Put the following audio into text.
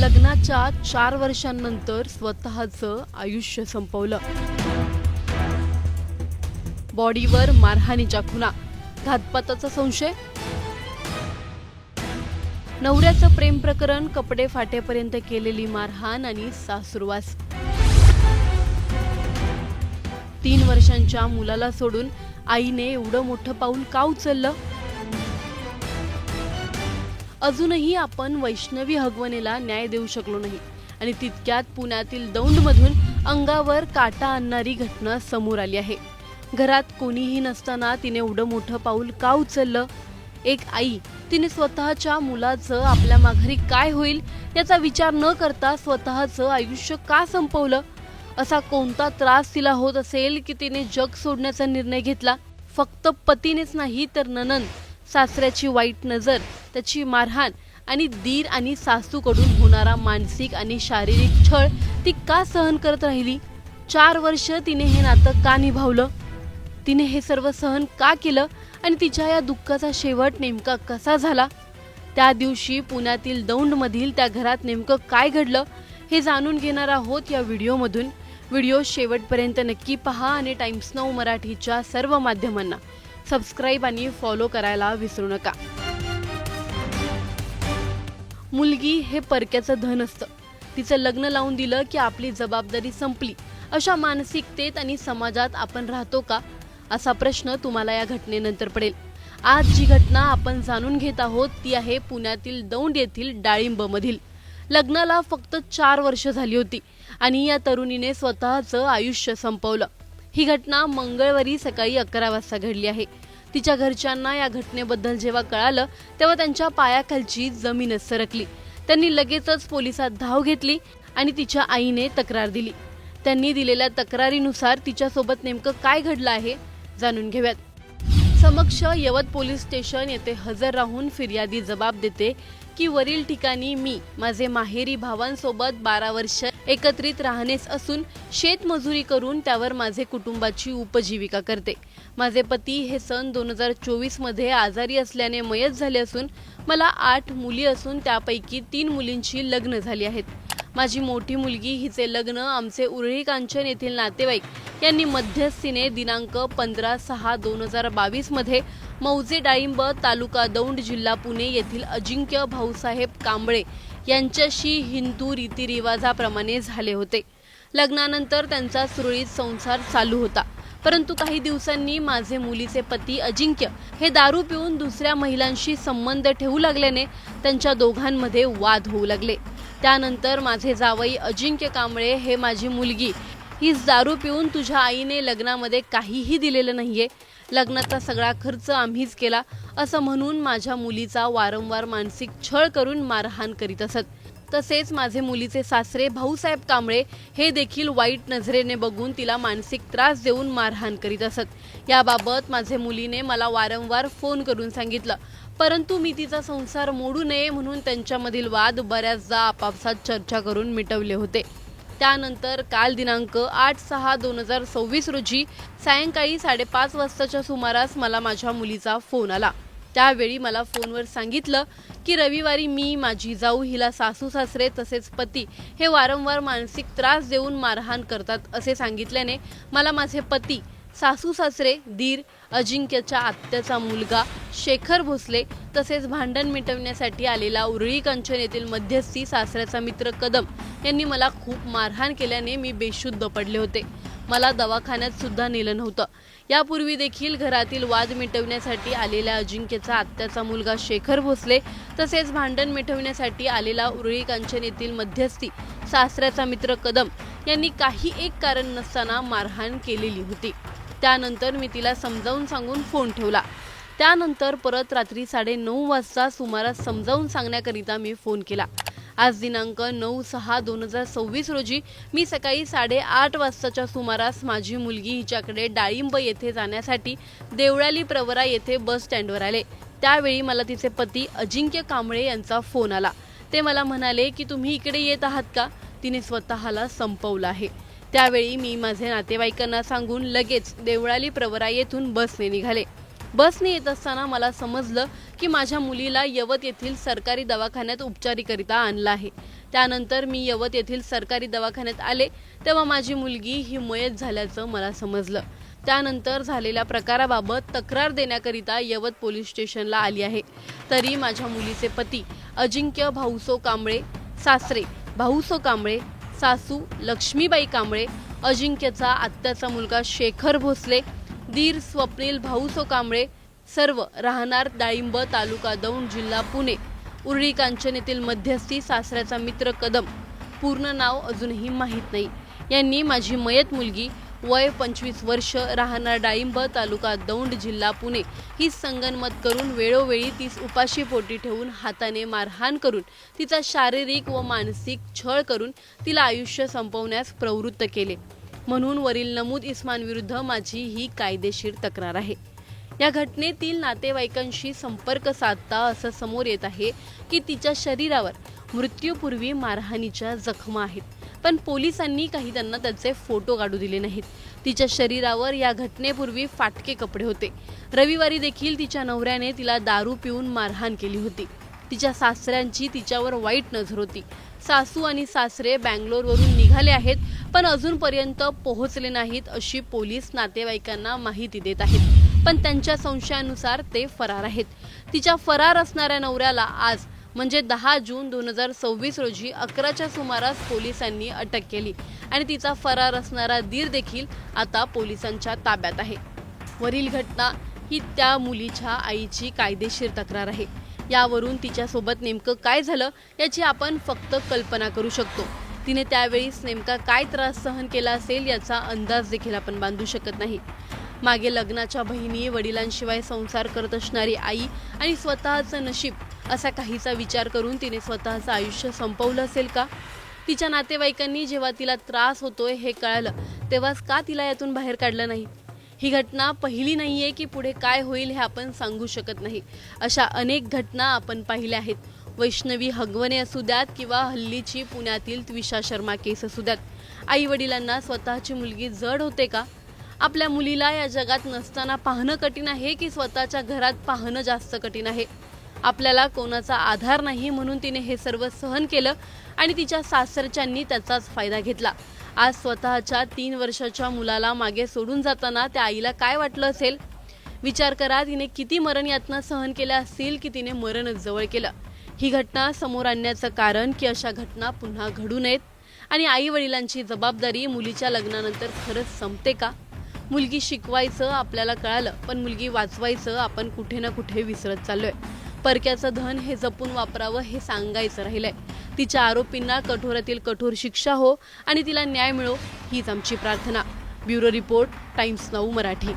लग्नाच्या 4 वर्षांनंतर स्वतःचं आयुष्य संपवलं। बॉडीवर मारहाणीच्या खुणा, घातपाताचा संशय। नवऱ्याचं प्रेम प्रकरण, कपडे फाटेपर्यंत केलेली मारहाण आणि सासुरवास। 3 वर्षांच्या मुलाला सोडून आईने एवढं मोठं पाऊल का उचललं? अजूनही आपण वैष्णवी हगवणेला न्याय देऊ शकलो नाही आणि तितक्यात पुण्यातील दौंडमधून अंगावर काटा आणणारी घटना समोर आली आहे। घरात कोणीही नसताना तिने एवढं मोठं पाऊल का उचललं? एक आई, तिने स्वतःच्या मुलाचं आपल्या माघारी काय होईल याचा विचार न करता स्वतःचं आयुष्य का संपवलं? असा कोणता त्रास तिला होत असेल की तिने जग सोडण्याचा निर्णय घेतला? फक्त पतीनेच नाही तर नणंद, सासऱ्याची वाईट नजर, त्याची मारहाण आणि दीर आणि सासूकडून होणारा मानसिक आणि शारीरिक छळ ती का सहन करत राहिली? 4 वर्ष तिने हे नातं का निभावलं? तिने हे सर्व सहन का केलं आणि तिच्या या दुःखाचा शेवट नेमका कसा झाला? त्या दिवशी पुण्यातील दौंडमधील त्या घरात नेमकं काय घडलं हे जाणून घेणार आहोत या व्हिडिओमधून। व्हिडिओ शेवटपर्यंत नक्की पहा आणि टाइम्स नाऊ मराठीच्या सर्व माध्यमांना सबस्क्राइब आणि फॉलो करायला विसरू नका। मुलगी हे परक्याचं धन असतं। तिचं लग्न लावून दिलं की आपली जबाबदारी संपली, अशा मानसिकतेत आणि समाजात आपण राहतो का? असा प्रश्न तुम्हाला या घटनेनंतर पडेल। आज जी घटना आपण जाणून घेत आहोत ती आहे पुण्यातील दौंड येथील डाळिंबमधील। लग्नाला फक्त 4 वर्ष झाली होती आणि या तरुणीने स्वतःचं आयुष्य संपवलं। ही घटना मंगळवारी सकाळी 11 वाजता घडली आहे। तिच्या घरच्यांना या घटनेबद्दल जेव्हा कळालं तेव्हा त्यांच्या पायाखालची जमीनच सरकली। त्यांनी लगेचच पोलिसात धाव घेतली आणि तिच्या आईने तक्रार दिली। त्यांनी दिलेल्या तक्रारीनुसार तिच्यासोबत नेमकं काय घडलं आहे जाणून घेऊयात। समक्ष यवत पोलीस स्टेशन येथे हजर राहून फिर्यादी जबाब देते की वरील ठिकाणी मी माझे माहेरी भावांसोबत 12 वर्ष एकत्रित राहणेच असून शेतमजुरी करून त्यावर माझे कुटुंबाची उपजीविका करते। माझे पती हे सन 2024 मध्ये आजारी असल्याने मयत झाले असून मला 8 मुली असून त्यापैकी 3 मुलींची लग्न झाली आहेत। माझी मोठी मुलगी हिचे लग्न आमचे उरळी कांचन येथील नातेवाईक यांनी मध्यस्थीने दिनांक 15/6/2022 मध्ये मौजे डाळिंब तालुका दौंड जिल्हा पुणे येथील अजिंक्य भाऊसाहेब कांबळे यांच्याशी हिंदू रीतिरिवाजाप्रमाणे झाले होते। लग्नानंतर त्यांचा सुरळीत संसार चालू होता, परंतु काही दिवसांनी माझे मुलीचे पती अजिंक्य हे दारू पिऊन दुसऱ्या महिलांशी संबंध ठेवू लागल्याने त्यांच्या दोघांमध्ये वाद होऊ लागले। त्यानंतर माझे जावई अजिंक्य कांबळे हे माझी मुलगी हीच दारू पिऊन तुझ्या आईने लग्नामध्ये काहीही दिलेलं नाहीये, लग्नाचा सगळा खर्च आम्हीच केला असं म्हणून माझ्या मुलीचा वारंवार मानसिक छळ करून मारहाण करीत असत। तसेच माझे मुलीचे सासरे भाऊसाहेब कांबळे हे देखील वाईट नजरेने बघून तिला मानसिक त्रास देऊन मारहाण करीत असत। याबाबत माझे मुलीने मला वारंवार फोन करून सांगितलं, परंतु मी तिचा संसार मोडू नये म्हणून त्यांच्यामधील वाद बऱ्याचदा आपापसात चर्चा करून मिटवले होते। त्यानंतर काल दिनांक 8/6/2026 रोजी सायंकाळी 5:30 वाजताच्या सुमारास मला माझ्या मुलीचा फोन आला। त्यावेळी मला फोनवर सांगितलं की रविवारी मी, माझी जाऊ, हिला सासू सासरे तसेच पती हे वारंवार मानसिक त्रास देऊन मारहाण करतात असे सांगितल्याने मला माझे पती, सासू सासरे, दीर, अजिंक्यच्या आत्याचा मुलगा शेखर भोसले तसेच भांडण मिटवण्यासाठी आलेला उरळी कांचन येथील मध्यस्थी सासऱ्याचा मित्र कदम यांनी मला खूप मारहाण केल्याने मी बेशुद्ध पडले होते। मला दवाखान्यात सुद्धा नेलं नव्हतं। यापूर्वी देखील घरातील वाद मिटवण्यासाठी आलेल्या अजिंक्यचा आत्याचा मुलगा शेखर भोसले तसेच भांडण मिटवण्यासाठी आलेला उरळी कांचन येथील मध्यस्थी सासऱ्याचा मित्र कदम यांनी काही एक कारण नसताना मारहाण केलेली होती। त्यानंतर मी तिला समजावून सांगून फोन ठेवला। त्यानंतर परत रात्री 9:30 वाजता सुमारास समजावून सांगण्याकरिता मी फोन केला। आज दिनांक 9/6/2026 रोजी मी सकाळी 8:30 वाजताच्या सुमारास माझी मुलगी हिच्याकडे डाळिंब येथे जाण्यासाठी देवळाली प्रवरा येथे बस स्टँडवर आले। त्यावेळी मला तिचे पती अजिंक्य कांबळे यांचा फोन आला। ते मला म्हणाले की तुम्ही इकडे येत आहात का? तिने स्वतःला संपवलं आहे। त्यावेळी मी माझे नातेवाईकांना सांगून लगेच देवळाली प्रवरा येथून बसने निघाले। बसने येत असताना मला समजलं की माझ्या मुलीला यवत येथील सरकारी दवाखान्यात उपचाराकरिता आणलं आहे। त्यानंतर मी यवत येथील सरकारी दवाखान्यात आले तेव्हा माझी मुलगी ही मयत झाल्याचं मला समजलं। त्यानंतर झालेल्या प्रकाराबाबत तक्रार देण्याकरिता यवत पोलीस स्टेशनला आली आहे। तरी माझ्या मुलीचे पती अजिंक्य भाऊसो कांबळे, सासरे भाऊसो कांबळे, सासू लक्ष्मीबाई कांबळे, अजिंक्यचा आत्याचा मुलगा शेखर भोसले, दीर स्वप्नील भाऊसो कांबळे, सर्व राहणार डाळिंब, तालुका दौंड, जिल्हा पुणे, उरळी कांचन येथील मध्यस्थी सासऱ्याचा मित्र कदम, पूर्ण नाव अजूनही माहीत नाही, यांनी माझी मयत मुलगी वय 25 वर्ष, राहणार डाळिंब, तालुका दौंड, जिल्हा पुणे ही संगनमत करून वेळोवेळी तीस उपाशी पोटी ठेवून हाताने मारहाण करून तिचा शारीरिक व मानसिक छळ करून तिला आयुष्य संपवण्यास प्रवृत्त केले। म्हणून वरील नमूद इस्मांविरुद्ध माझी ही कायदेशीर तक्रार आहे। या घटनेतील नातेवाईकांशी संपर्क साधता असं समोर येत आहे की तिच्या शरीरावर मृत्यूपूर्वी मारहाणीच्या जखमा आहेत, पण पोलिसांनी काही त्यांना त्याचे फोटो काढू दिले नाहीत। तिच्या शरीरावर या घटनेपूर्वी फाटके कपडे होते। रविवारी देखील तिच्या नवऱ्याने तिला दारू पिऊन मारहाण केली होती। तिच्या सासऱ्यांची तिच्यावर वाईट नजर होती। सासू आणि सासरे बँगलोरवरून निघाले आहेत, पण अजूनपर्यंत पोहोचले नाहीत अशी पोलीस नातेवाईकांना माहिती देत आहेत, पण त्यांच्या संशयानुसार ते फरार आहेत। तिच्या फरार असणाऱ्या नवऱ्याला आज म्हणजे 10 जून 2026 रोजी 11च्या सुमारास पोलिसांनी अटक केली आणि तिचा फरार असणारा दीर देखील आता पोलिसांच्या ताब्यात आहे। वरील घटना ही त्या मुलीच्या आईची कायदेशीर तक्रार आहे। यावरून तिच्यासोबत नेमकं काय झालं याची आपण फक्त कल्पना करू शकतो। तिने त्यावेळीस नेमका काय त्रास सहन केला असेल याचा अंदाज देखील आपण बांधू शकत नाही। मागे लग्नाच्या बहिणी, वडिलांशिवाय संसार करत असणारी आई आणि स्वतःचं नशीब असा काहीचा विचार करून तिने स्वतःचं आयुष्य संपवलं असेल का? तिच्या नातेवाईकांनी जेव्हा तिला त्रास होतोय हे कळलं तेव्हाच का तिला यातून बाहेर काढलं नाही? ही घटना पहिली नाहीये की पुढे काय होईल हे आपण सांगू शकत नाही। अशा अनेक घटना आपण पाहिल्या आहेत। वैष्णवी हगवणे असू द्यात किंवा हल्लीची पुण्यातील त्विषा शर्मा केस असू द्यात, आई वडिलांना स्वतःची मुलगी जड होते का? आपल्या मुलीला या जगात नसताना पाहणं कठीण आहे की स्वतःच्या घरात पाहणं जास्त कठीण आहे? आपल्याला कोणाचा आधार नाही म्हणून तिने हे सर्व सहन केलं आणि तिच्या सासरच्यांनी त्याचाच फायदा घेतला। आज स्वतःच्या 3 वर्षाच्या मुलाला मागे सोडून जाताना त्या आईला काय वाटलं असेल? विचार करा, तिने किती मरण यातना सहन केल्या असतील की तिने मरणच जवळ केलं। ही घटना समोर आणण्याचं कारण की अशा घटना पुन्हा घडू नयेत आणि आई वडिलांची जबाबदारी मुलीच्या लग्नानंतर खरंच संपते का? मुलगी शिकवायचं आपल्याला कळालं, पण मुलगी वाचवायचं आपण कुठे ना कुठे विसरत चाललोय। परक्याचं धन हे जपून वापरावं हे सांगायचं राहिलंय। तिच्या आरोपींना कठोरातील कठोर शिक्षा हो आणि तिला न्याय मिळो हीच आमची प्रार्थना। Bureau report, times now Marathi.